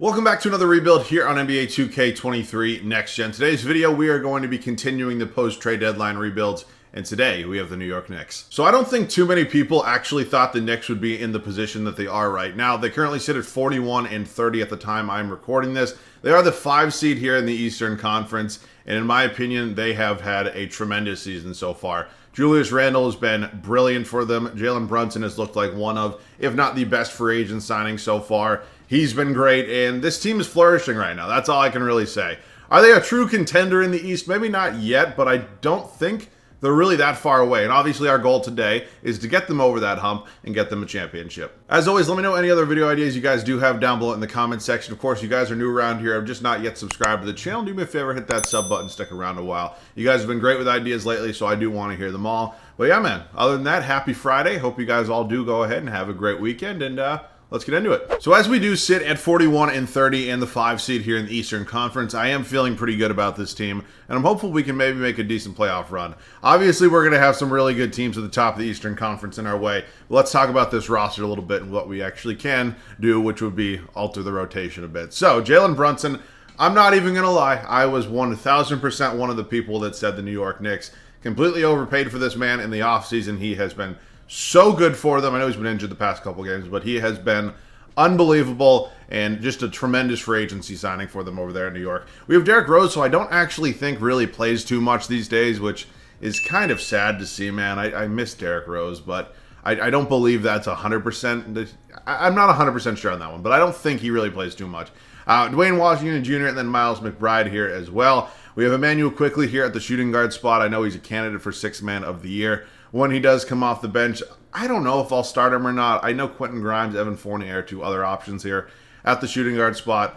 Welcome back to another rebuild here on NBA 2K23 Next Gen. Today's video, we are going to be continuing the post-trade deadline rebuilds, and today we have the New York Knicks. So I don't think too many people actually thought the Knicks would be in the position that they are right now. They currently sit at 41 and 30 at the time I'm recording this. They are the 5 seed here in the Eastern Conference, and in my opinion, they have had a tremendous season so far. Julius Randle has been brilliant for them. Jalen Brunson has looked like one of, if not the best free agent signing so far. He's been great, and this team is flourishing right now. That's all I can really say. Are they a true contender in the East? Maybe not yet, but I don't think they're really that far away. And obviously our goal today is to get them over that hump and get them a championship. As always, let me know any other video ideas you guys do have down below in the comment section. Of course, you guys are new around here. I've just not yet subscribed to the channel. Do me a favor, hit that sub button, stick around a while. You guys have been great with ideas lately, so I do want to hear them all. But yeah, man, other than that, happy Friday. Hope you guys all do go ahead and have a great weekend, and let's get into it. So as we do sit at 41 and 30 in the 5 seed here in the Eastern Conference, I am feeling pretty good about this team, and I'm hopeful we can maybe make a decent playoff run. Obviously, we're going to have some really good teams at the top of the Eastern Conference in our way. Let's talk about this roster a little bit and what we actually can do, which would be alter the rotation a bit. So, Jalen Brunson, I'm not even going to lie. I was 1,000% one of the people that said the New York Knicks completely overpaid for this man in the offseason. He has been so good for them. I know he's been injured the past couple games, but he has been unbelievable and just a tremendous free agency signing for them over there in New York. We have Derrick Rose, who I don't actually think really plays too much these days, which is kind of sad to see, man. I miss Derrick Rose, but I don't believe that's 100%. I'm not 100% sure on that one, but I don't think he really plays too much. Dwayne Washington Jr. and then Miles McBride here as well. We have Emmanuel Quickley here at the shooting guard spot. I know he's a candidate for 6th man of the year. When he does come off the bench, I don't know if I'll start him or not. I know Quentin Grimes, Evan Fournier are 2 other options here at the shooting guard spot.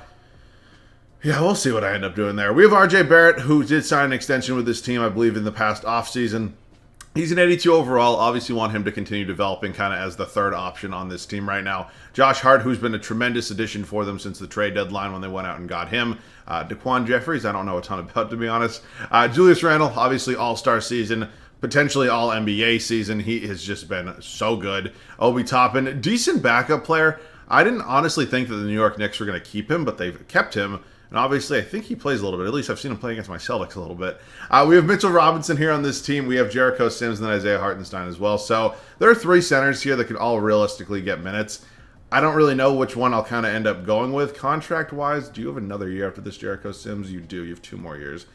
Yeah, we'll see what I end up doing there. We have RJ Barrett, who did sign an extension with this team, I believe, in the past offseason. He's an 82 overall. Obviously want him to continue developing kind of as the 3rd option on this team right now. Josh Hart, who's been a tremendous addition for them since the trade deadline when they went out and got him. Daquan Jeffries, I don't know a ton about, to be honest. Julius Randle, obviously all-star season. Potentially all NBA season. He has just been so good. Obi Toppin, decent backup player. I didn't honestly think that the New York Knicks were going to keep him, but they've kept him. And obviously, I think he plays a little bit. At least I've seen him play against my Celtics a little bit. We have Mitchell Robinson here on this team. We have Jericho Sims and then Isaiah Hartenstein as well. So there are 3 centers here that could all realistically get minutes. I don't really know which one I'll kind of end up going with contract-wise. Do you have another year after this, Jericho Sims? You do. You have 2 more years.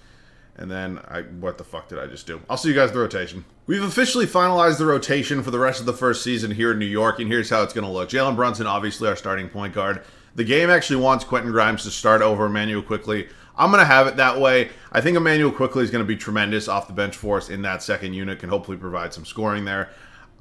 And then, what the fuck did I just do? I'll see you guys in the rotation. We've officially finalized the rotation for the rest of the first season here in New York, and here's how it's going to look. Jalen Brunson, obviously our starting point guard. The game actually wants Quentin Grimes to start over Emmanuel Quickley. I'm going to have it that way. I think Emmanuel Quickley is going to be tremendous off the bench for us in that second unit, can hopefully provide some scoring there.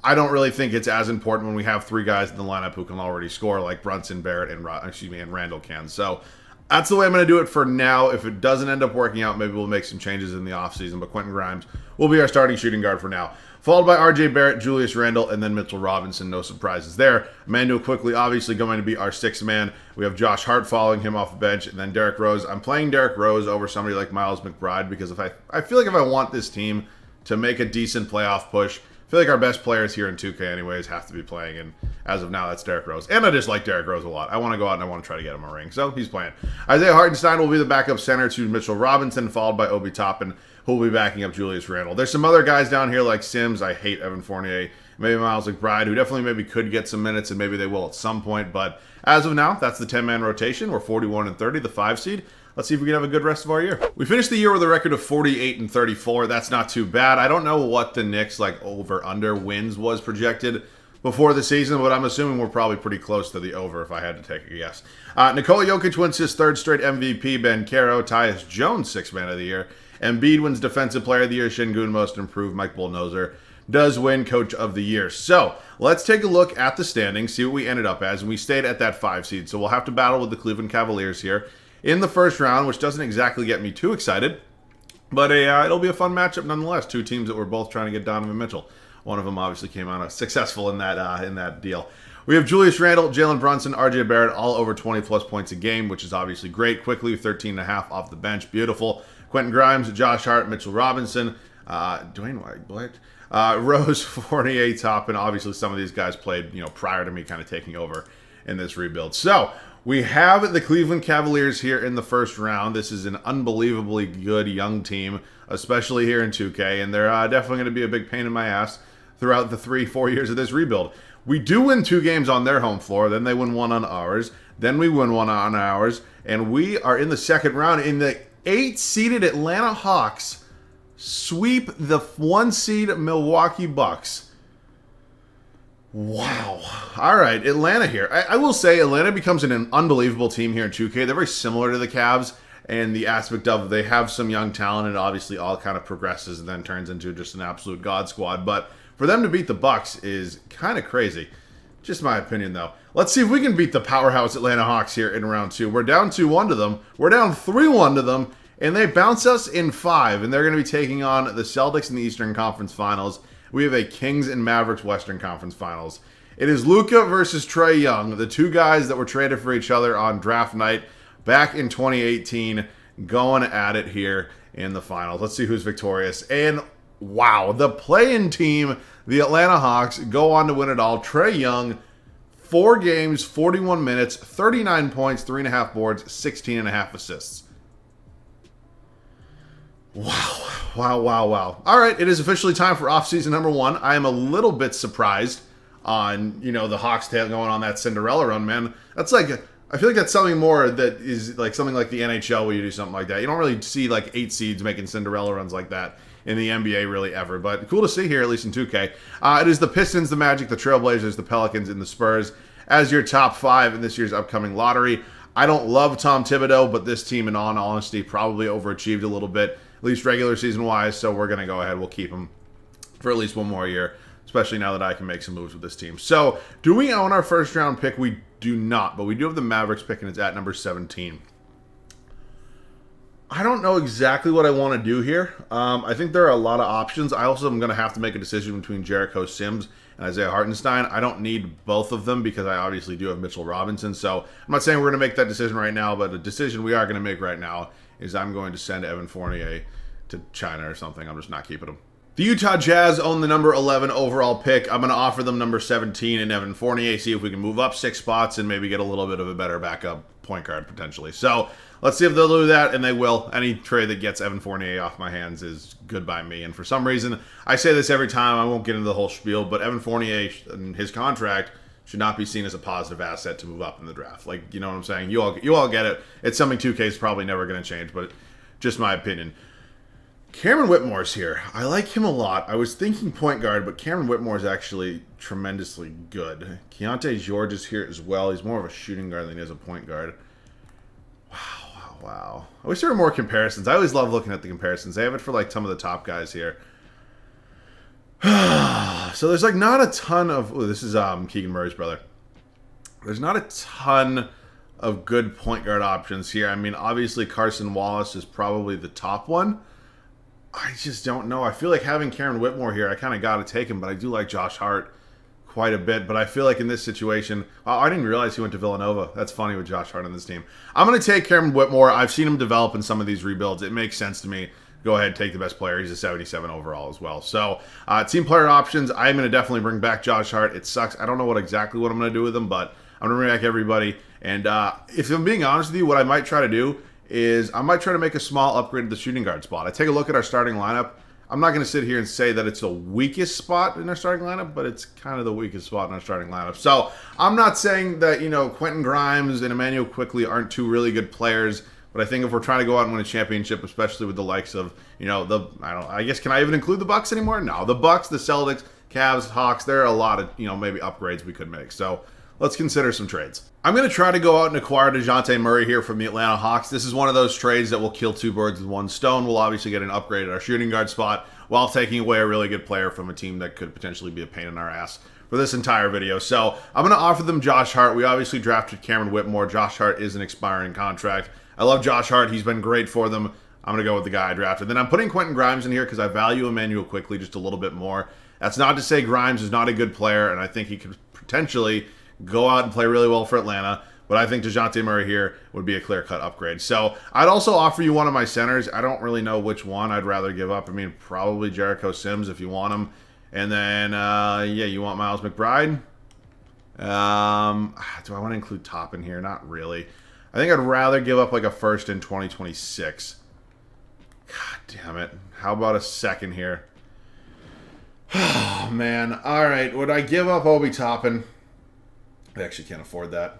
I don't really think it's as important when we have 3 guys in the lineup who can already score, like Brunson, Barrett, and Randall can. So that's the way I'm going to do it for now. If it doesn't end up working out, maybe we'll make some changes in the offseason. But Quentin Grimes will be our starting shooting guard for now. Followed by RJ Barrett, Julius Randle, and then Mitchell Robinson. No surprises there. Emmanuel Quickley obviously going to be our 6th man. We have Josh Hart following him off the bench, and then Derrick Rose. I'm playing Derrick Rose over somebody like Miles McBride because I feel like if I want this team to make a decent playoff push, I feel like our best players here in 2K anyways have to be playing, and as of now, that's Derrick Rose. And I just like Derrick Rose a lot. I want to go out and I want to try to get him a ring, so he's playing. Isaiah Hartenstein will be the backup center to Mitchell Robinson, followed by Obi Toppin, who will be backing up Julius Randle. There's some other guys down here like Sims. I hate Evan Fournier. Maybe Miles McBride, who definitely maybe could get some minutes, and maybe they will at some point. But as of now, that's the 10-man rotation. We're 41 and 30, the 5 seed. Let's see if we can have a good rest of our year. We finished the year with a record of 48 and 34. That's not too bad. I don't know what the Knicks over-under wins was projected before the season, but I'm assuming we're probably pretty close to the over if I had to take a guess. Nikola Jokic wins his 3rd straight MVP. Ben Caro, Tyus Jones, 6th man of the year. Embiid wins Defensive Player of the Year. Şengün Most Improved. Mike Budenholzer does win Coach of the Year. So let's take a look at the standings, see what we ended up as, and we stayed at that 5 seed. So we'll have to battle with the Cleveland Cavaliers here in the first round, which doesn't exactly get me too excited, but it'll be a fun matchup nonetheless. 2 teams that were both trying to get Donovan Mitchell. One of them obviously came out successful in that deal. We have Julius Randle, Jalen Brunson, RJ Barrett, all over 20-plus points a game, which is obviously great. Quickly, 13.5 off the bench. Beautiful. Quentin Grimes, Josh Hart, Mitchell Robinson, Dwayne White, Rose, Fournier, Toppin. Obviously, some of these guys played, prior to me kind of taking over in this rebuild. So we have the Cleveland Cavaliers here in the first round. This is an unbelievably good young team, especially here in 2K, and they're definitely going to be a big pain in my ass throughout the 3-4 years of this rebuild. We do win 2 games on their home floor, then they win 1 on ours, then we win 1 on ours, and we are in the second round. In the 8-seeded Atlanta Hawks sweep the 1-seed Milwaukee Bucks. Wow. All right, Atlanta here. I will say Atlanta becomes an unbelievable team here in 2K. They're very similar to the Cavs and the aspect of they have some young talent, and obviously all kind of progresses and then turns into just an absolute god squad. But for them to beat the Bucks is kind of crazy. Just my opinion, though. Let's see if we can beat the powerhouse Atlanta Hawks here in round 2. We're down 2-1 to them. We're down 3-1 to them, and they bounce us in 5, and they're going to be taking on the Celtics in the Eastern Conference Finals. We have a Kings and Mavericks Western Conference Finals. It is Luka versus Trae Young, the 2 guys that were traded for each other on draft night back in 2018, going at it here in the finals. Let's see who's victorious. And wow, the play-in team, the Atlanta Hawks, go on to win it all. Trae Young, 4 games, 41 minutes, 39 points, 3.5 boards, 16.5 assists. Wow. Wow. All right, it is officially time for offseason number 1. I am a little bit surprised on, the Hawks going on that Cinderella run, man. That's like, I feel like that's something more that is like something like the NHL where you do something like that. You don't really see like 8 seeds making Cinderella runs like that in the NBA really ever, but cool to see here, at least in 2K. It is the Pistons, the Magic, the Trailblazers, the Pelicans, and the Spurs as your top 5 in this year's upcoming lottery. I don't love Tom Thibodeau, but this team, in all honesty, probably overachieved a little bit, at least regular season-wise, so we're going to go ahead. We'll keep him for at least 1 more year, especially now that I can make some moves with this team. So, do we own our first-round pick? We do not, but we do have the Mavericks pick, and it's at number 17. I don't know exactly what I want to do here. I think there are a lot of options. I also am going to have to make a decision between Jericho Sims and Isaiah Hartenstein. I don't need both of them because I obviously do have Mitchell Robinson. So I'm not saying we're going to make that decision right now, but a decision we are going to make right now is I'm going to send Evan Fournier to China or something. I'm just not keeping him. The Utah Jazz own the number 11 overall pick. I'm going to offer them number 17 and Evan Fournier, see if we can move up 6 spots and maybe get a little bit of a better backup point guard potentially. So let's see if they'll do that, and they will. Any trade that gets Evan Fournier off my hands is good by me. And for some reason, I say this every time. I won't get into the whole spiel, but Evan Fournier and his contract should not be seen as a positive asset to move up in the draft. Like, you know what I'm saying? You all get it. It's something 2K is probably never going to change, but just my opinion. Cameron Whitmore's here. I like him a lot. I was thinking point guard, but Cameron Whitmore is actually tremendously good. Keontae George is here as well. He's more of a shooting guard than he is a point guard. Wow. I wish there were more comparisons. I always love looking at the comparisons. They have it for like some of the top guys here. So there's like not a ton of... Oh, this is Keegan Murray's brother. There's not a ton of good point guard options here. I mean, obviously Carson Wallace is probably the top one. I just don't know. I feel like having Cameron Whitmore here, I kind of got to take him, but I do like Josh Hart quite a bit. But I feel like in this situation, I didn't realize he went to Villanova. That's funny with Josh Hart on this team. I'm going to take Cameron Whitmore. I've seen him develop in some of these rebuilds. It makes sense to me. Go ahead, take the best player. He's a 77 overall as well. So, team player options, I'm going to definitely bring back Josh Hart. It sucks. I don't know exactly what I'm going to do with him, but I'm going to bring back everybody. And if I'm being honest with you, what I might try to do is I might try to make a small upgrade to the shooting guard spot. I take a look at our starting lineup. I'm not going to sit here and say that it's the weakest spot in our starting lineup, but it's kind of the weakest spot in our starting lineup. So I'm not saying that, Quentin Grimes and Emmanuel Quickley aren't 2 really good players, but I think if we're trying to go out and win a championship, especially with the likes of, I guess, can I even include the Bucks anymore? No, the Bucks, the Celtics, Cavs, Hawks, there are a lot of, maybe upgrades we could make. So let's consider some trades. I'm going to try to go out and acquire DeJounte Murray here from the Atlanta Hawks. This is one of those trades that will kill 2 birds with 1 stone. We'll obviously get an upgrade at our shooting guard spot while taking away a really good player from a team that could potentially be a pain in our ass for this entire video. So I'm going to offer them Josh Hart. We obviously drafted Cameron Whitmore. Josh Hart is an expiring contract. I love Josh Hart. He's been great for them. I'm going to go with the guy I drafted. Then I'm putting Quentin Grimes in here because I value Emmanuel Quickley just a little bit more. That's not to say Grimes is not a good player, and I think he could potentially go out and play really well for Atlanta. But I think DeJounte Murray here would be a clear-cut upgrade. So I'd also offer you one of my centers. I don't really know which one I'd rather give up. I mean, probably Jericho Sims if you want him. And then, you want Miles McBride? Do I want to include top in here? Not really. I think I'd rather give up like a first in 2026. God damn it. How about a second here? Oh, man. All right. Would I give up Obi Toppin? I actually can't afford that.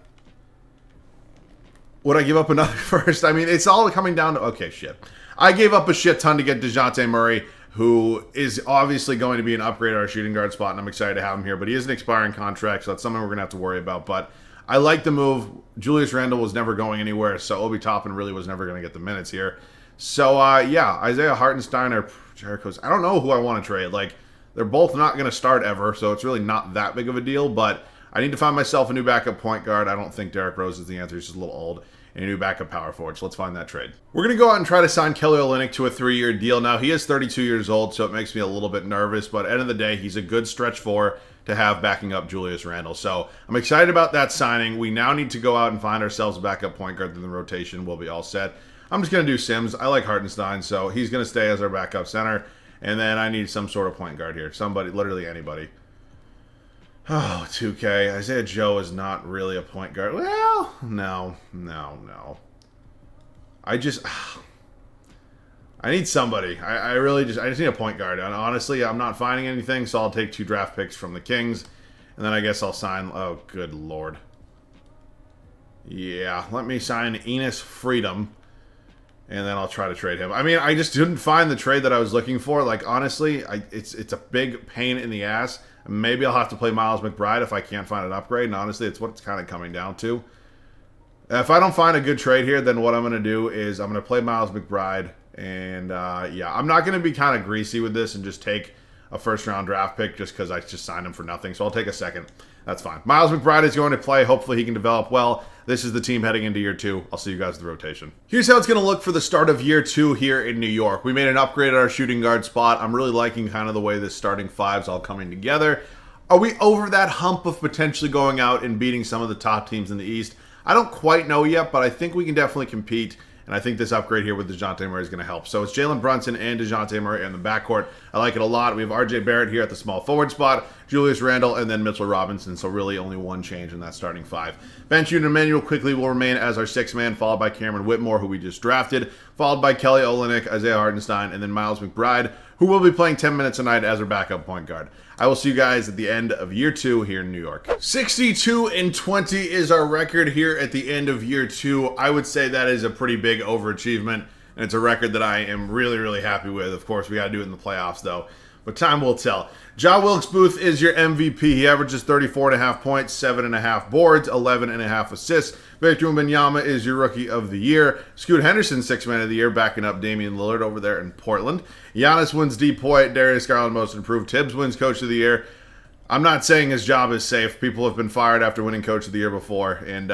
Would I give up another first? I mean, it's all coming down to... Okay, shit. I gave up a shit ton to get DeJounte Murray, who is obviously going to be an upgrade at our shooting guard spot, and I'm excited to have him here. But he is an expiring contract, so that's something we're going to have to worry about. But I like the move. Julius Randle was never going anywhere, so Obi Toppin really was never going to get the minutes here. So, yeah, Isaiah Hartenstein or Jericho's... I don't know who I want to trade. Like, they're both not going to start ever, so it's really not that big of a deal. But I need to find myself a new backup point guard. I don't think Derrick Rose is the answer. He's just a little old. And a new backup power forward. So let's find that trade. We're going to go out and try to sign Kelly Olynyk to a 3-year deal. Now, he is 32 years old, so it makes me a little bit nervous. But at the end of the day, he's a good stretch four to have backing up Julius Randle. So I'm excited about that signing. We now need to go out and find ourselves a backup point guard in the rotation. We'll be all set. I'm just going to do Sims. I like Hartenstein, so he's going to stay as our backup center. And then I need some sort of point guard here. Somebody, literally anybody. Oh, 2K. Isaiah Joe is not really a point guard. Well, no. I need somebody. I just need a point guard. And honestly, I'm not finding anything, so I'll take 2 draft picks from the Kings. And then I guess I'll sign... Oh, good lord. Yeah, let me sign Enes Freedom. And then I'll try to trade him. I mean, I just didn't find the trade that I was looking for. Like, honestly, it's a big pain in the ass. Maybe I'll have to play Miles McBride if I can't find an upgrade. And honestly, it's what it's kind of coming down to. If I don't find a good trade here, then what I'm going to do is I'm going to play Miles McBride. And, yeah, I'm not going to be kind of greasy with this and just take a first-round draft pick just because I just signed him for nothing. So I'll take a second. That's fine. Miles McBride is going to play. Hopefully he can develop well. This is the team heading into year 2. I'll see you guys in the rotation. Here's how it's going to look for the start of year 2 here in New York. We made an upgrade at our shooting guard spot. I'm really liking kind of the way this starting five's all coming together. Are we over that hump of potentially going out and beating some of the top teams in the East? I don't quite know yet, but I think we can definitely compete. And I think this upgrade here with DeJounte Murray is going to help. So it's Jalen Brunson and DeJounte Murray in the backcourt. I like it a lot. We have RJ Barrett here at the small forward spot, Julius Randle, and then Mitchell Robinson. So really only one change in that starting five. Bench unit Emmanuel quickly will remain as our 6th man, followed by Cameron Whitmore, who we just drafted, followed by Kelly Olynyk, Isaiah Hartenstein, and then Miles McBride, who will be playing 10 minutes a night as our backup point guard. I will see you guys at the end of year 2 here in New York. 62-20 is our record here at the end of year 2. I would say that is a pretty big overachievement, and it's a record that I am really, really happy with. Of course, we got to do it in the playoffs, though, but time will tell. Ja Wilkes-Booth is your MVP. He averages 34.5 points, 7.5 boards, 11.5 assists. Victor Wembanyama is your Rookie of the Year. Scoot Henderson, 6th Man of the Year, backing up Damian Lillard over there in Portland. Giannis wins DPOY. Darius Garland, Most Improved. Tibbs wins Coach of the Year. I'm not saying his job is safe. People have been fired after winning Coach of the Year before, and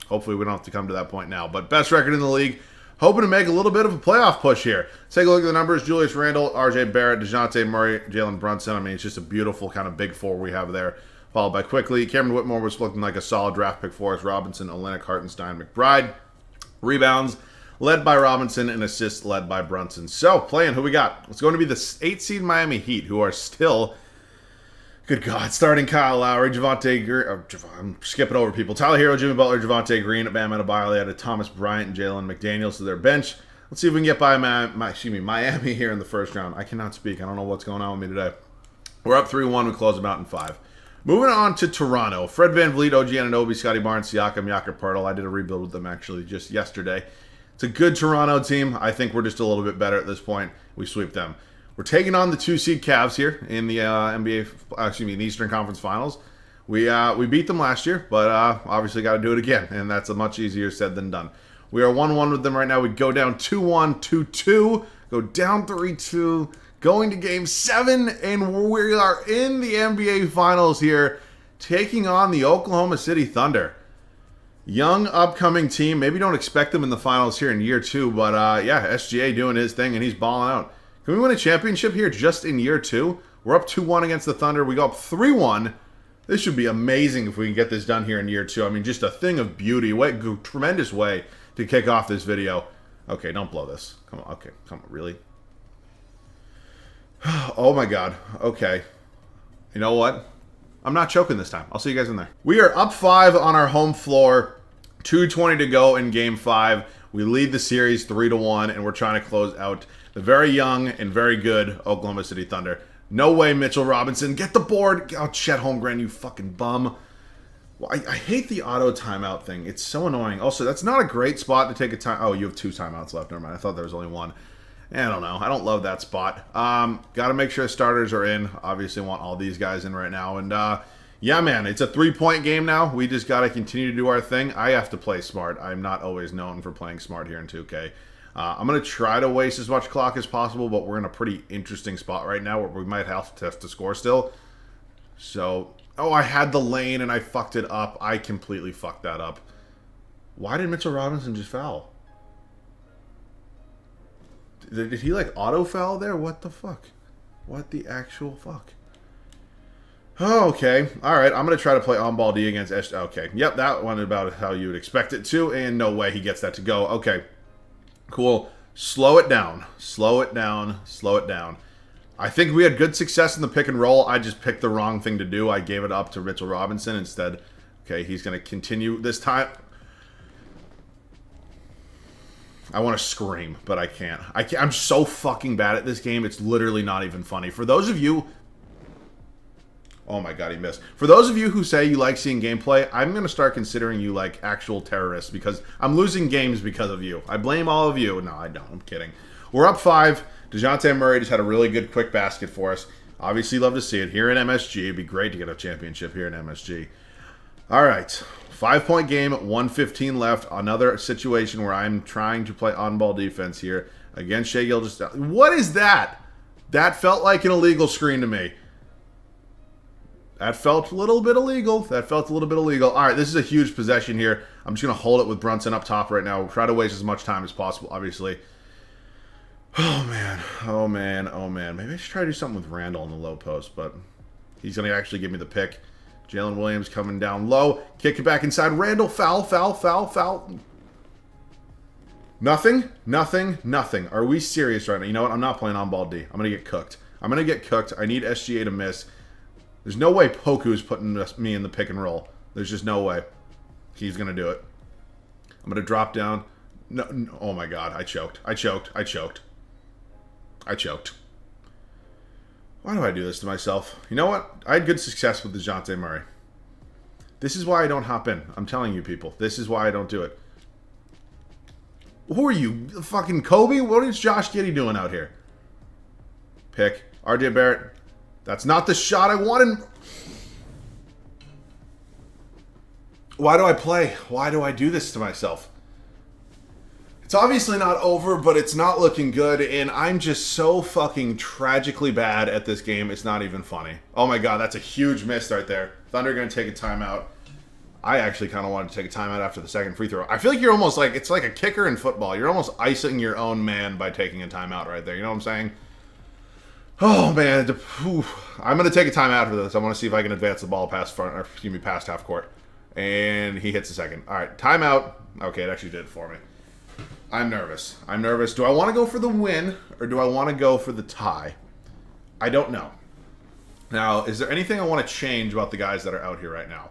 hopefully we don't have to come to that point now. But best record in the league. Hoping to make a little bit of a playoff push here. Let's take a look at the numbers. Julius Randle, RJ Barrett, DeJounte Murray, Jalen Brunson. I mean, it's just a beautiful kind of big four we have there. Followed by quickly. Cameron Whitmore was looking like a solid draft pick for us. Robinson, Olynyk, Hartenstein, McBride. Rebounds led by Robinson and assists led by Brunson. So, playing, who we got? It's going to be the 8th seed Miami Heat, who are still... Good God, starting Kyle Lowry, Javonte Green, I'm skipping over people. Tyler Hero, Jimmy Butler, Javonte Green, Bam Adebayo. They added Thomas Bryant and Jalen McDaniels to their bench. Let's see if we can get by Miami here in the first round. I cannot speak. I don't know what's going on with me today. We're up 3-1. We close them out in 5. Moving on to Toronto. Fred VanVleet, OG Anunoby, Scotty Barnes, Siakam, Jakob Poeltl. I did a rebuild with them actually just yesterday. It's a good Toronto team. I think we're just a little bit better at this point. We sweep them. We're taking on the 2-seed Cavs here in the the Eastern Conference Finals. We beat them last year, but obviously got to do it again, and that's a much easier said than done. We are 1-1 with them right now. We go down 2-1, 2-2, go down 3-2, going to Game 7, and we are in the NBA Finals here, taking on the Oklahoma City Thunder. Young, upcoming team. Maybe don't expect them in the Finals here in year 2, but yeah, SGA doing his thing, and he's balling out. Can we win a championship here just in year 2? We're up 2-1 against the Thunder. We go up 3-1. This should be amazing if we can get this done here in year 2. I mean, just a thing of beauty. Tremendous way to kick off this video. Okay, don't blow this. Come on. Okay, come on. Really? Oh, my God. Okay. You know what? I'm not choking this time. I'll see you guys in there. We are up 5 on our home floor. 2:20 to go in Game 5. We lead the series 3-1, and we're trying to close out the very young and very good Oklahoma City Thunder. No way, Mitchell Robinson. Get the board. Oh, Chet Holmgren, you fucking bum. Well, I hate the auto timeout thing. It's so annoying. Also, that's not a great spot to take a time. Oh, you have 2 timeouts left. Never mind. I thought there was only 1. I don't know. I don't love that spot. Got to make sure the starters are in. Obviously, want all these guys in right now. And, yeah, man, it's a 3-point game now. We just got to continue to do our thing. I have to play smart. I'm not always known for playing smart here in 2K. I'm going to try to waste as much clock as possible, but we're in a pretty interesting spot right now where we might have to score still. So, oh, I had the lane and I fucked it up. I completely fucked that up. Why did Mitchell Robinson just foul? Did he, like, auto-foul there? What the fuck? What the actual fuck? Oh, okay. All right. I'm going to try to play on-ball D against S. Okay. Yep, that one about how you would expect it to, and no way he gets that to go. Okay. Cool. Slow it down. Slow it down. Slow it down. I think we had good success in the pick and roll. I just picked the wrong thing to do. I gave it up to Mitchell Robinson instead. Okay, he's going to continue this time. I want to scream, but I can't. I'm so fucking bad at this game. It's literally not even funny. For those of you... Oh my god, he missed. For those of you who say you like seeing gameplay, I'm going to start considering you like actual terrorists because I'm losing games because of you. I blame all of you. No, I don't. I'm kidding. We're up 5. DeJounte Murray just had a really good quick basket for us. Obviously, love to see it. Here in MSG, it'd be great to get a championship here in MSG. All right. 5-point game, 1:15 left. Another situation where I'm trying to play on-ball defense here against Shai Gilgeous-Alexander. What is that? That felt like an illegal screen to me. That felt a little bit illegal. That felt a little bit illegal. All right, this is a huge possession here. I'm just going to hold it with Brunson up top right now. We'll try to waste as much time as possible, obviously. Oh, man. Oh, man. Oh, man. Maybe I should try to do something with Randall in the low post, but he's going to actually give me the pick. Jalen Williams coming down low. Kick it back inside. Randall, foul, foul, foul, foul. Nothing, nothing, nothing. Are we serious right now? You know what? I'm not playing on-ball D. I'm going to get cooked. I'm going to get cooked. I need SGA to miss. There's no way Poku's putting me in the pick and roll. There's just no way. He's going to do it. I'm going to drop down. No, no, oh my god, I choked. I choked. I choked. I choked. Why do I do this to myself? You know what? I had good success with DeJounte Murray. This is why I don't hop in. I'm telling you people. This is why I don't do it. Who are you? Fucking Kobe? What is Josh Giddey doing out here? Pick. RJ Barrett. That's not the shot I wanted. Why do I play? Why do I do this to myself? It's obviously not over, but it's not looking good, and I'm just so fucking tragically bad at this game, it's not even funny. Oh my god, that's a huge miss right there. Thunder going to take a timeout. I actually kind of wanted to take a timeout after the second free throw. I feel like you're almost like, it's like a kicker in football. You're almost icing your own man by taking a timeout right there. You know what I'm saying? Oh, man. I'm going to take a time after this. I want to see if I can advance the ball past past half court. And he hits the second. All right, timeout. Okay, it actually did it for me. I'm nervous. I'm nervous. Do I want to go for the win or do I want to go for the tie? I don't know. Now, is there anything I want to change about the guys that are out here right now?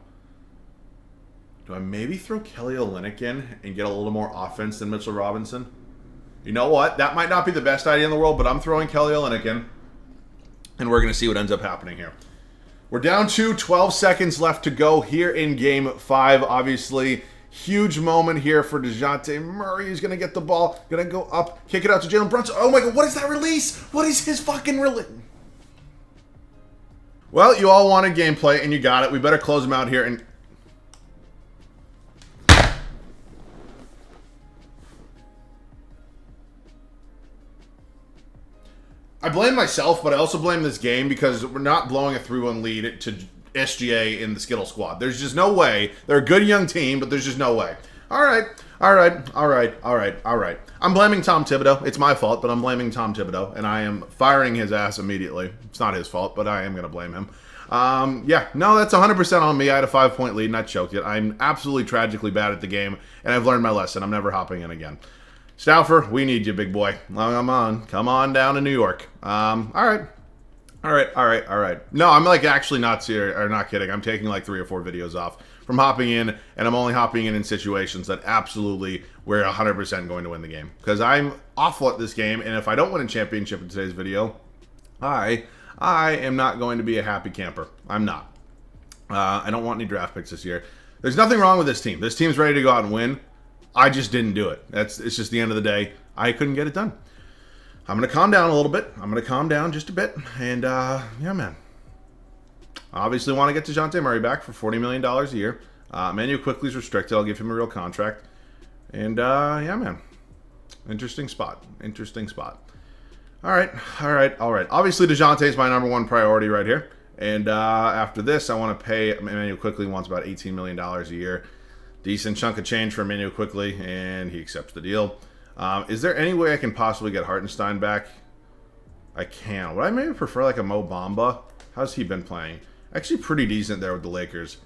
Do I maybe throw Kelly Olynyk in and get a little more offense than Mitchell Robinson? You know what? That might not be the best idea in the world, but I'm throwing Kelly Olynyk in. And we're going to see what ends up happening here. We're down to 12 seconds left to go here in Game 5. Obviously, huge moment here for DeJounte Murray. He's going to get the ball. Going to go up. Kick it out to Jalen Brunson. Oh my god, what is that release? What is his fucking release? Well, you all wanted gameplay, and you got it. We better close him out here. And I blame myself, but I also blame this game because we're not blowing a 3-1 lead to SGA in the Skittle squad. There's just no way. They're a good young team, but there's just no way. All right. I'm blaming Tom Thibodeau. It's my fault, but I'm blaming Tom Thibodeau, and I am firing his ass immediately. It's not his fault, but I am going to blame him. Yeah, no, that's 100% on me. I had a 5-point lead, and I choked it. I'm absolutely tragically bad at the game, and I've learned my lesson. I'm never hopping in again. Stauffer, we need you, big boy. Come on down to New York. All right. All right, all right, all right. No, I'm like actually not serious or not kidding. I'm taking like 3 or 4 videos off from hopping in, and I'm only hopping in situations that absolutely we're 100% going to win the game, because I'm awful at this game, and if I don't win a championship in today's video, I am not going to be a happy camper. I'm not. I don't want any draft picks this year. There's nothing wrong with this team. This team's ready to go out and win. I just didn't do it. It's just the end of the day. I couldn't get it done. I'm going to calm down a little bit. I'm going to calm down just a bit. And, yeah, man. I obviously want to get DeJounte Murray back for $40 million a year. Emmanuel Quickly's restricted. I'll give him a real contract. And, yeah, man. Interesting spot. Interesting spot. All right. All right. All right. Obviously, DeJounte is my number one priority right here. And after this, I want to pay Emmanuel Quickly. Wants about $18 million a year. Decent chunk of change for Emmanuel Quickly, and he accepts the deal. Is there any way I can possibly get Hartenstein back? I can. Would I maybe prefer like a Mo Bamba? How's he been playing? Actually pretty decent there with the Lakers.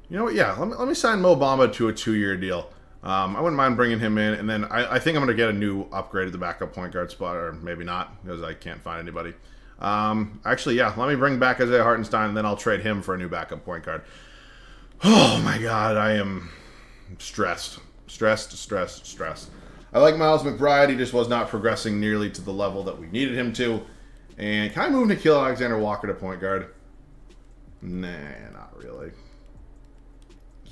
You know what? Yeah, let me sign Mo Bamba to a 2-year deal. I wouldn't mind bringing him in, and then I think I'm going to get a new upgrade at the backup point guard spot, or maybe not, because I can't find anybody. Actually, yeah, let me bring back Isaiah Hartenstein, and then I'll trade him for a new backup point guard. Oh my God, I am stressed. Stressed. I like Miles McBride. He just was not progressing nearly to the level that we needed him to. And can I move Nickeil Alexander-Walker to point guard? Nah, not really.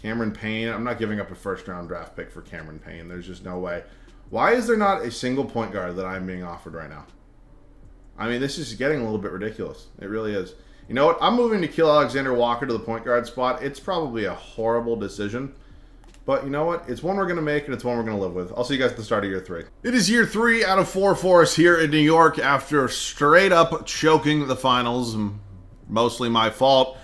Cameron Payne. I'm not giving up a first-round draft pick for Cameron Payne. There's just no way. Why is there not a single point guard that I'm being offered right now? I mean, this is getting a little bit ridiculous. It really is. You know what? I'm moving Nickeil Alexander-Walker to the point guard spot. It's probably a horrible decision. But you know what? It's one we're going to make, and it's one we're going to live with. I'll see you guys at the start of year 3. It is year 3 out of 4 for us here in New York after straight up choking the finals. Mostly my fault.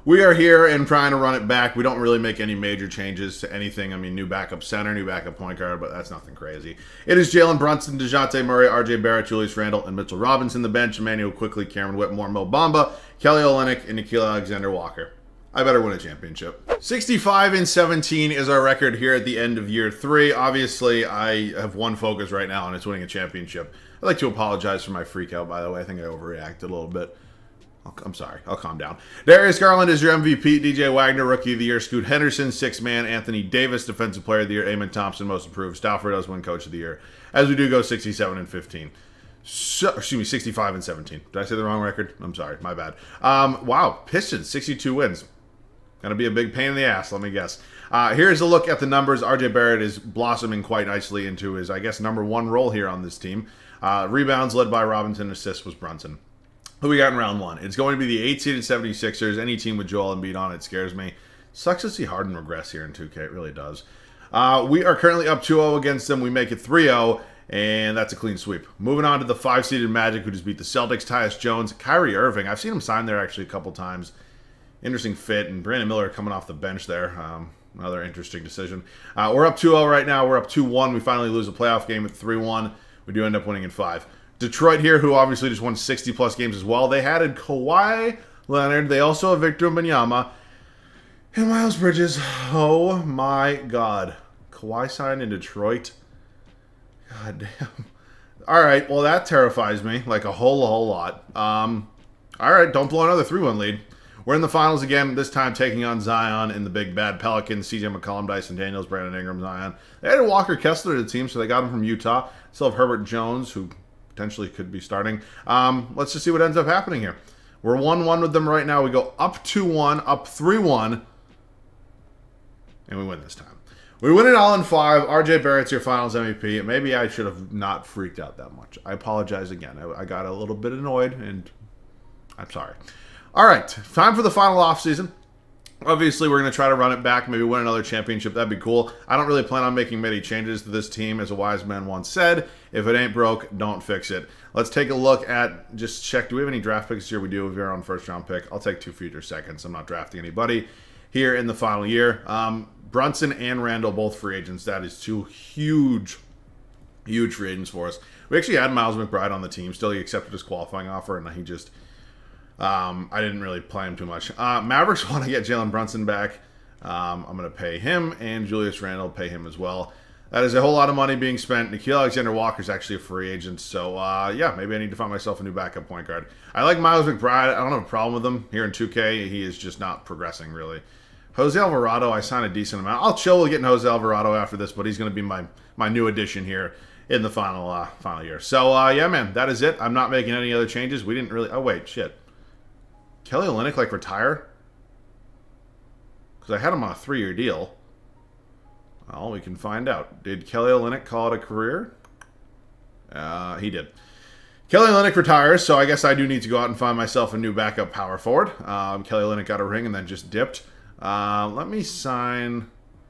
We are here and trying to run it back. We don't really make any major changes to anything. I mean, new backup center, new backup point guard, but that's nothing crazy. It is Jalen Brunson, DeJounte Murray, RJ Barrett, Julius Randle, and Mitchell Robinson the bench. Emmanuel Quickly, Cameron Whitmore, Mo Bamba, Kelly Olynyk, and Nickeil Alexander-Walker. I better win a championship. 65-17 is our record here at the end of year 3. Obviously, I have one focus right now, and it's winning a championship. I'd like to apologize for my freak out, by the way. I think I overreacted a little bit. I'm sorry. I'll calm down. Darius Garland is your MVP. DJ Wagner, Rookie of the Year. Scoot Henderson, 6th man. Anthony Davis, Defensive Player of the Year. Eamon Thompson, Most Improved. Stafford does win Coach of the Year. As we do go 67-15. So, 65-17. Did I say the wrong record? I'm sorry. My bad. Wow. Pistons, 62 wins. Gonna be a big pain in the ass, let me guess. Here's a look at the numbers. RJ Barrett is blossoming quite nicely into his, I guess, number 1 role here on this team. Rebounds led by Robinson. Assists was Brunson. Who we got in round 1? It's going to be the 8-seeded 76ers. Any team with Joel Embiid on it scares me. Sucks to see Harden regress here in 2K. It really does. We are currently up 2-0 against them. We make it 3-0, and that's a clean sweep. Moving on to the 5-seeded Magic, who just beat the Celtics. Tyus Jones, Kyrie Irving. I've seen him sign there actually a couple times. Interesting fit, and Brandon Miller coming off the bench there. Another interesting decision. We're up 2-0 right now. We're up 2-1. We finally lose a playoff game at 3-1. We do end up winning in 5. Detroit here, who obviously just won 60-plus games as well. They had Kawhi Leonard. They also have Victor Wembanyama. And Miles Bridges. Oh, my God. Kawhi signed in Detroit. God damn. All right, well, that terrifies me like a whole lot. All right, don't blow another 3-1 lead. We're in the finals again, this time taking on Zion and the big bad Pelicans. CJ McCollum, Dyson Daniels, Brandon Ingram, Zion. They added Walker Kessler to the team, so they got him from Utah. Still have Herbert Jones, who potentially could be starting. Let's just see what ends up happening here. We're 1-1 with them right now. We go up 2-1, up 3-1, and we win this time. We win it all in 5. RJ Barrett's your finals MVP. Maybe I should have not freaked out that much. I apologize again. I got a little bit annoyed, and I'm sorry. All right, time for the final offseason. Obviously, we're going to try to run it back, maybe win another championship. That'd be cool. I don't really plan on making many changes to this team. As a wise man once said, if it ain't broke, don't fix it. Let's take a look at, just check, do we have any draft picks here? We do. If you're on first-round pick, I'll take 2 future seconds. I'm not drafting anybody here in the final year. Brunson and Randall, both free agents. That is 2 huge free agents for us. We actually had Miles McBride on the team. Still, he accepted his qualifying offer, and he just... I didn't really play him too much. Mavericks want to get Jalen Brunson back. I'm going to pay him, and Julius Randle pay him as well. That is a whole lot of money being spent. Nickeil Alexander-Walker's actually a free agent, so yeah, maybe I need to find myself a new backup point guard. I like Miles McBride. I don't have a problem with him here in 2K. He is just not progressing, really. Jose Alvarado, I signed a decent amount. I'll chill with getting Jose Alvarado after this, but he's going to be my new addition here in the final year. So, yeah, man, that is it. I'm not making any other changes. We didn't really... Oh, wait, shit. Kelly Olynyk, like, retire? Because I had him on a 3-year deal. Well, we can find out. Did Kelly Olynyk call it a career? He did. Kelly Olynyk retires, so I guess I do need to go out and find myself a new backup power forward. Kelly Olynyk got a ring and then just dipped. Let me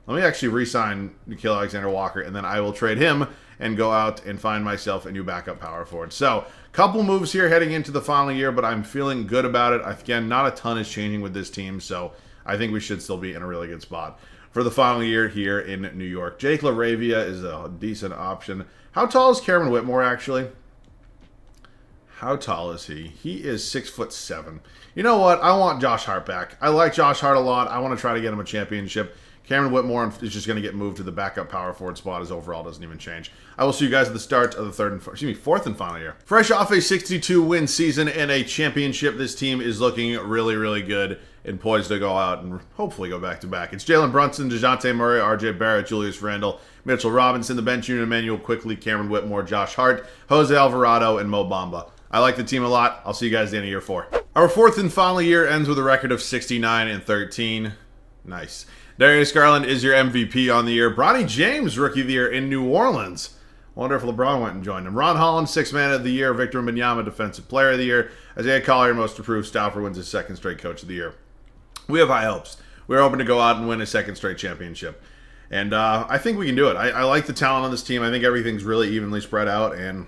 actually re-sign Nickeil Alexander-Walker, and then I will trade him and go out and find myself a new backup power forward. So, couple moves here heading into the final year, but I'm feeling good about it. Again, not a ton is changing with this team, so I think we should still be in a really good spot for the final year here in New York. Jake LaRavia is a decent option. How tall is Cameron Whitmore, actually? How tall is he? He is 6'7". You know what? I want Josh Hart back. I like Josh Hart a lot. I want to try to get him a championship. Cameron Whitmore is just going to get moved to the backup power forward spot. His overall doesn't even change. I will see you guys at the start of the fourth and final year. Fresh off a 62-win season and a championship, this team is looking really, really good and poised to go out and hopefully go back-to-back. It's Jalen Brunson, DeJounte Murray, RJ Barrett, Julius Randle, Mitchell Robinson, the bench unit, Emmanuel Quickly, Cameron Whitmore, Josh Hart, Jose Alvarado, and Mo Bamba. I like the team a lot. I'll see you guys at the end of year 4. Our fourth and final year ends with a record of 69-13. Nice. Darius Garland is your MVP on the year. Bronny James, Rookie of the Year in New Orleans. Wonder if LeBron went and joined him. Ron Holland, 6th Man of the Year. Victor Wembanyama, Defensive Player of the Year. Isaiah Collier, Most Improved. Stauffer wins his 2nd straight Coach of the Year. We have high hopes. We're hoping to go out and win a 2nd straight championship. And I think we can do it. I like the talent on this team. I think everything's really evenly spread out, and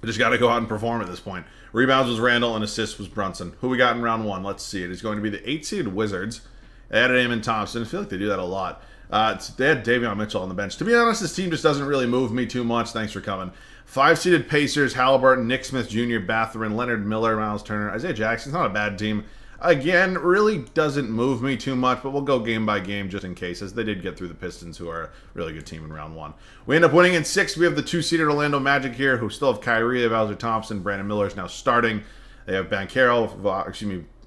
we just got to go out and perform at this point. Rebounds was Randall, and assists was Brunson. Who we got in round 1? Let's see. It is going to be the 8-seeded Wizards. They added Amon Thompson. I feel like they do that a lot. They had Davion Mitchell on the bench. To be honest, this team just doesn't really move me too much. Thanks for coming. 5-seeded Pacers, Halliburton, Nick Smith Jr., Batharin, Leonard Miller, Miles Turner, Isaiah Jackson's not a bad team. Again, really doesn't move me too much, but we'll go game by game just in case, as they did get through the Pistons, who are a really good team in round 1. We end up winning in 6. We have the 2-seeded Orlando Magic here, who still have Kyrie, they have Alger Thompson, Brandon Miller is now starting. They have Banchero,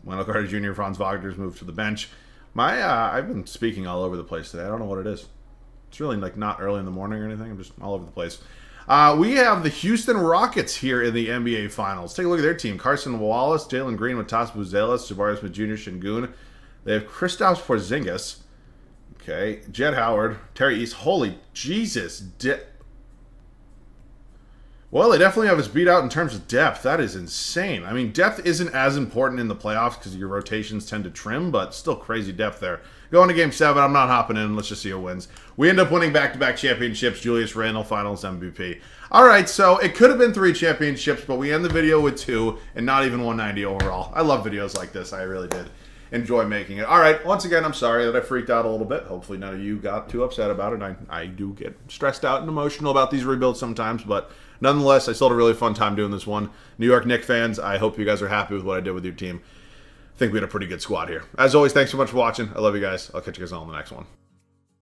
Wendell Carter Jr., Franz Wagner's moved to the bench. I've been speaking all over the place today. I don't know what it is. It's really like not early in the morning or anything. I'm just all over the place. We have the Houston Rockets here in the NBA Finals. Take a look at their team. Carson Wallace, Jalen Green, Matas Buzelis, Jabari Smith Jr., Şengün. They have Kristaps Porzingis. Okay. Jett Howard, Terry East. Holy Jesus. Well, they definitely have us beat out in terms of depth. That is insane. I mean, depth isn't as important in the playoffs because your rotations tend to trim, but still crazy depth there. Going to Game 7, I'm not hopping in. Let's just see who wins. We end up winning back-to-back championships. Julius Randle, Finals MVP. All right, so it could have been 3 championships, but we end the video with 2 and not even 190 overall. I love videos like this. I really did enjoy making it. All right, once again, I'm sorry that I freaked out a little bit. Hopefully none of you got too upset about it. I do get stressed out and emotional about these rebuilds sometimes, but nonetheless, I still had a really fun time doing this one. New York Knicks fans, I hope you guys are happy with what I did with your team. I think we had a pretty good squad here. As always, thanks so much for watching. I love you guys. I'll catch you guys all in the next one.